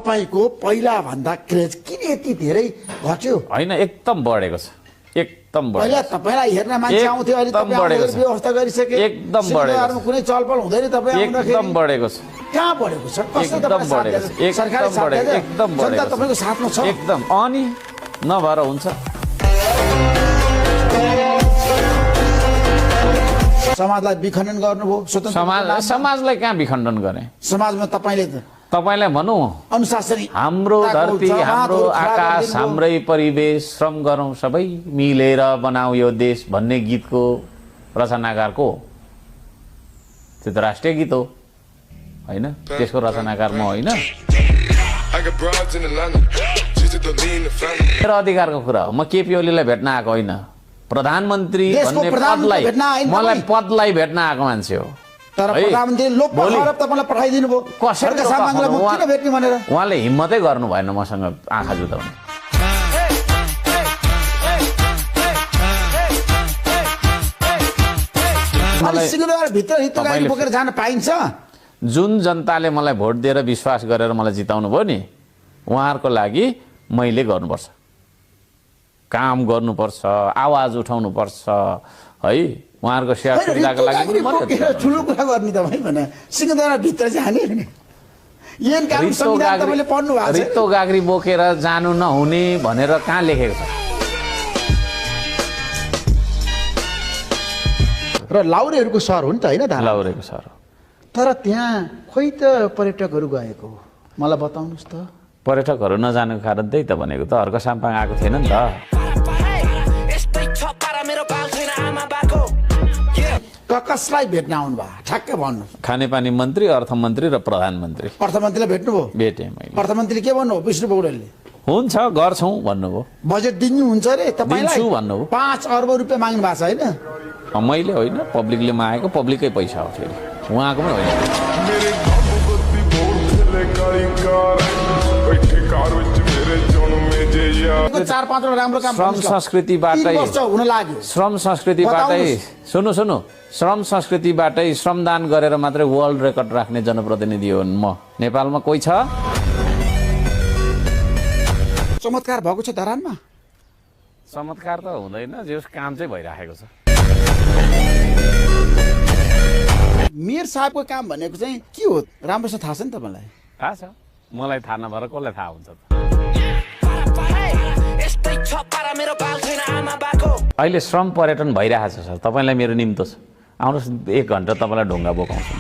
तपाईको पहिला भन्दा क्रेज किन यति धेरै घट्यो? हैन, एकदम बढेको छ, एकदम पहिला बढेको छ, तपाईलाई हेर्न मान्छे आउँथ्यो, अहिले एकदम तपाई बढेको छ। व्यवस्था गरिसके, एकदम बढेको छ। कुनै चलपल हुँदैन तपाई आउँदाखेरि। एकदम बढेको छ, कहाँ बढेको छ? कस्तो एकदम तपाईलाई साथ बढेको छ, दिएर? सरकारी एकदम साथ बढेको, दिएर? एकदम जनता बढेको छ, तपाईको साथमा छ? एकदम। अनि नभएर हुन्छ? समाजलाई विखण्डन गर्नुभयो, स्वतन्त्र समाजलाई कहाँ विखण्डन गरे? समाजमा तपाईले तपाईलाई भनौँ, अनुशासन हाम्रो धरती, हाम्रो आकाश, हाम्रै परिवेश, श्रम गरौँ सबै मिलेर बनाऊ यो देश भन्ने गीतको रचनाकार को? त्यो त राष्ट्रिय गीत हो हैन? त्यसको रचनाकार म होइन? मेरो अधिकारको कुरा हो। म केपी ओलीलाई भेट्न आएको होइन, प्रधानमन्त्री भन्ने पदलाई, मलाई पदलाई भेट्न आएको मान्छे हो। तर प्रधानमन्त्री लोकपाल तपाईलाई पठाइदिनु भयो, कसैले सामानलाई म किन भेट्ने भनेर उहाँले हिम्मतै गर्नु भएन मसँग आँखा जुदाउने। भित्र हितोगारी बोकेर जान पाइन्छ? जुन जनताले मलाई भोट दिएर विश्वास गरेर मलाई जिताउनु भयो नि, उहाँहरूको लागि मैले गर्नुपर्छ, काम गर्नुपर्छ, आवाज उठाउनुपर्छ है। उहाँहरूको सेवा सुविधाको लागि ठुलो कुरा गर्ने तपाईँ भने सिंहदरबार भित्र जाने रित्तो गाग्री बोकेर जानु नहुने भनेर कहाँ लेखेको छ? र लाउरेहरूको सहर हो नि त होइन? लाउरेको सहर हो, तर त्यहाँ खोइ त पर्यटकहरू गएको, मलाई बताउनुहोस् त। पर्यटकहरू नजानुको कारण त्यही त भनेको त, अर्को साम्पाङ आएको थिएन नि त। कसलाई भेट्न आउनु भयो ठ्याक्कै भन्नु? खानेपानी मन्त्री, अर्थमन्त्री र प्रधानमन्त्री। अर्थमन्त्रीलाई भेट्नुभयो? भेटेँ मैले। अर्थमन्त्रीले के भन्नुभयो? विष्णु पौडेलले हुन्छ गर्छौँ भन्नुभयो। बजेट दिनुहुन्छ अरे तपाईँलाई? दिन्छु भन्नुभयो। 5 अर्ब रुपियाँ माग्नु भएको छ होइन? मैले होइन, पब्लिकले मागेको, पब्लिकै पैसा हो फेरि, उहाँको पनि होइन। श्रम संस्कृतिबाटै सुन्नु श्रम संस्कृतिबाटै श्रमदान गरेर मात्रै वर्ल्ड रेकर्ड राख्ने जनप्रतिनिधि हो म। नेपालमा कोही छ? चमत्कार भएको छ धरानमा? चमत्कार त हुँदैन, जस काम चाहिँ भइराखेको छ। मेयर साहबको काम भनेको चाहिँ के हो राम्रोसँग थाहा छ नि तपाईँलाई? थाहा छ, मलाई थाहा नभएर कसलाई थाहा हुन्छ त? अहिले श्रम पर्यटन भइरहेको छ सर, तपाईँलाई मेरो निम्तो छ, आउनुहोस् 1 घन्टा तपाईँलाई ढुङ्गा बोकाउँछु।